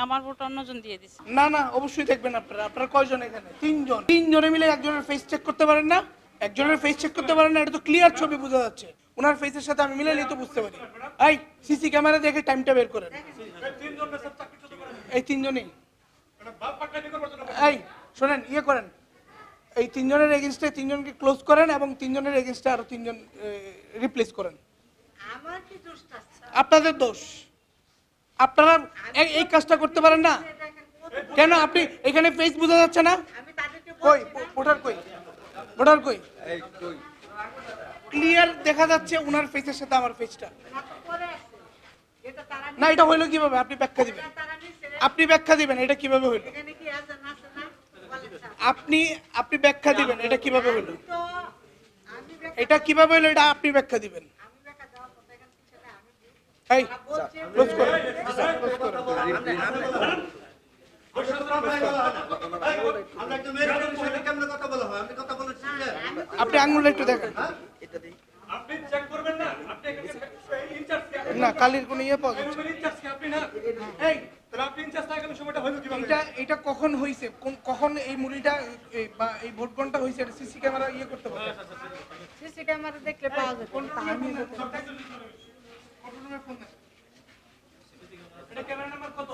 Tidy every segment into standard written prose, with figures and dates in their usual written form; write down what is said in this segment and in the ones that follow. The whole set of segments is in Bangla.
আমার ভোট অন্যজন দিয়ে দিছে। না না, অবশ্যই দেখবেন আপনারা। আপনারা কয়জন এখানে? তিনজনে মিলে একজনের ফেস চেক করতে পারেন না? একজনের ফেস চেক করতে পারেন না? এটা তো ক্লিয়ার ছবি বোঝা যাচ্ছে। ওনার ফেসের সাথে আমি মিলাইলেই তো বুঝতে পারি। এই সিসি ক্যামেরা দেখে টাইমটা বের করেন। এই তিনজনই। এই শোনেন, ইয়ে করেন, এই তিনজনের এগেনস্টে তিনজনকে ক্লোজ করেন এবং তিনজনের এগেনস্টে আরো তিনজন রিপ্লেস করেন। আপনাদের দোষ। আপনারা এই কাজটা করতে পারেন না কেন? আপনি এখানে ফেস বোঝা যাচ্ছে না? কই ভোটার কই? ভোটার কই? ক্লিয়ার দেখা যাচ্ছে ওনার ফেসের সাথে আমার ফেসটা। না, এটা হইলো কিভাবে? আপনি ব্যাখ্যা দিবেন। আপনি ব্যাখ্যা দিবেন এটা কিভাবে হইলো? আপনি ব্যাখ্যা দিবেন এটা কিভাবে হইলো? এটা কিভাবে হইলো এটা আপনি ব্যাখ্যা দিবেন। এই ক্লোজ করুন, ক্লোজ করুন। আপনি আঙুলটা একটু দেখেন না, কালির কোনো ইয়ে পাওয়া যাচ্ছে। এটা কখন হয়েছে, কখন এই মুড়িটা বা এই ভোট ঘন্টা হয়েছে? এটা সিসি ক্যামেরা ইয়ে করতে পারে। সিসি ক্যামেরা দেখলে পাওয়া যায়। কোন টাইমে এটা ক্যামেরা নাম্বার কত?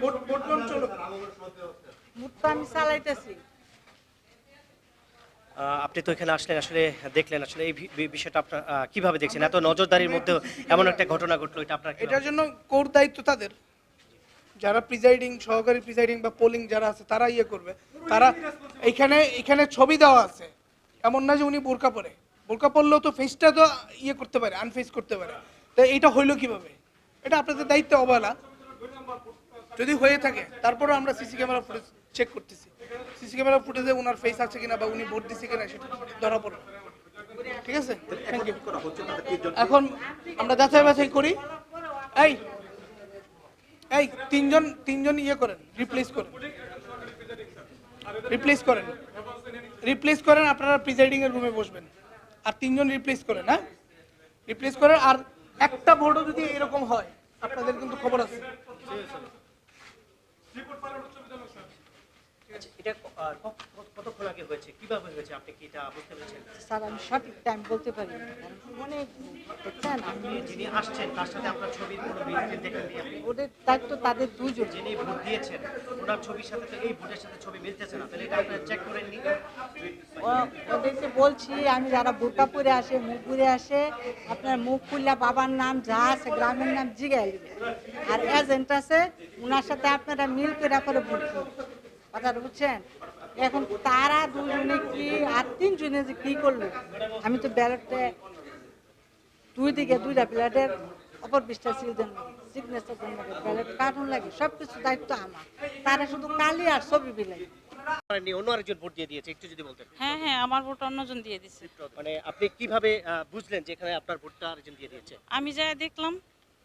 ভোট ঘন্টা চলো। মুহূর্তে আমি চালাইতেছি। আপনি তো এখানে আসলেন, আসলে দেখলেন, আসলে এই বিষয়টা আপনার কিভাবে দেখছেন? এত নজরদারির মধ্যে এমন একটা ঘটনা ঘটলো, এটা আপনার এটার জন্য কোর দায়িত্ব তাদের, যারা প্রিজাইডিং, সহকারী প্রিজাইডিং বা পোলিং যারা আছে তারা ইয়ে করবে। তারা এখানে ছবি দেওয়া আছে, এমন না যে উনি বোরকা পরে। বোরকা পরলেও তো ফেসটা তো ইয়ে করতে পারে, আনফেস করতে পারে। তো এটা হইলো কিভাবে? এটা আপনাদের দায়িত্ব অবহেলা যদি হয়ে থাকে। তারপরে আমরা সিসি ক্যামেরা ফুটেজ চেক করতেছি। সিসি ক্যামেরা ফুটেজে ওনার ফেস আছে কিনা বা উনি ভোট দিচ্ছে কিনা সেটা ধরা পড়বে। ঠিক আছে, থ্যাংক ইউ। এখন আমরা যাচাই বাছাই করি। এই এই তিনজন ইয়ে করেন, রিপ্লেস করেন, রিপ্লেস করেন, রিপ্লেস করেন। আপনারা প্রিজাইডিং এর রুমে বসবেন আর তিনজন রিপ্লেস করেন। হ্যাঁ, রিপ্লেস করেন। আর একটা ভোটও যদি এরকম হয় আপনাদের কিন্তু খবর আছে। এটা কতক্ষণ আগে হয়েছে, কিভাবে হয়েছে, আপনি কি এটা বুঝতে পেরেছেন? স্যার আমি সঠিক টাইম বলতে পারি না, কারণ অনেক দেখছেন আমি যিনি আসছেন তার সাথে আপনার ছবির কোনো মিল দেখেন নি আপনি? ওদের দায়িত্ব তাদের দুজন। যিনি ভোট দিয়েছেন ওনার ছবির সাথে তো এই ভোটের সাথে ছবি মিলতেছে না, তাহলে এটা আপনারা চেক করেননি? ওদেরকে বলছি আমি, যারা বোরকা পরে আসে, মুখ পরে আসে, আপনার মুখ খুললে বাবার নাম যা আছে, গ্রামের নাম জিগাই আর এজেন্ট আছে, ওনার সাথে আপনারা মিল করে করে ভোট করুন। কথাটা বুঝছেন? এখন তারা দুজনে কি আর তিনজনে যে কি করলো, আমি তো ব্যালটে দুই দিকে দুইটা প্লেটের অপর পৃষ্ঠা সিগনেচার ব্যালট কার্টুন লাগে, সবকিছু দায়িত্ব আমার। তারা শুধু কালি আর ছবি বিলাই। অন্য আরেকজন ভোট দিয়ে দিয়েছে, একটু যদি বলতেন। হ্যাঁ, আমার ভোট অন্যজন দিয়ে দিছে। মানে আপনি কিভাবে বুঝলেন যে এখানে আপনার ভোটটা আরেকজন দিয়ে দিয়েছে? আমি যা দেখলাম,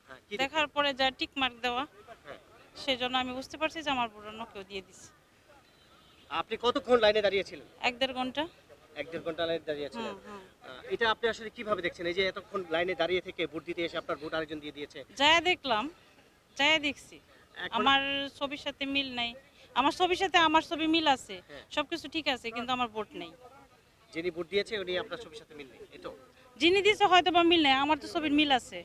হ্যাঁ, দেখার পরে যা টিক মার্ক দেওয়া, হ্যাঁ। সেজন্য আমি বুঝতে পারছি যে আমার ভোট অন্য কেউ দিয়ে দিছে। আপনি কতক্ষণ লাইনে দাঁড়িয়েছিলেন? 1-1.5 ঘন্টা। 1-1.5 ঘন্টা লাইনে দাঁড়িয়েছিলেন। হুম। এটা আপনি আসলে কিভাবে দেখছেন, এই যে এতক্ষণ লাইনে দাঁড়িয়ে থেকে ভোট দিতে এসে আপনার ভোট আরেকজন দিয়ে দিয়েছে? যায়া দেখলাম, যায়া দেখছি এখন- আমার ছবির সাথে মিল নাই। আমার ছবির সাথে আমার ছবি মিল আছে, হ্যাঁ। সবকিছু ঠিক আছে, কিন্তু আমার ভোট নেই। যিনি ভোট দিয়েছে উনি আপনার ছবির সাথে মিল নেই, এই তো? যিনি দিছে হয়তো বা মিল নেই, আমার তো ছবির মিল আছে।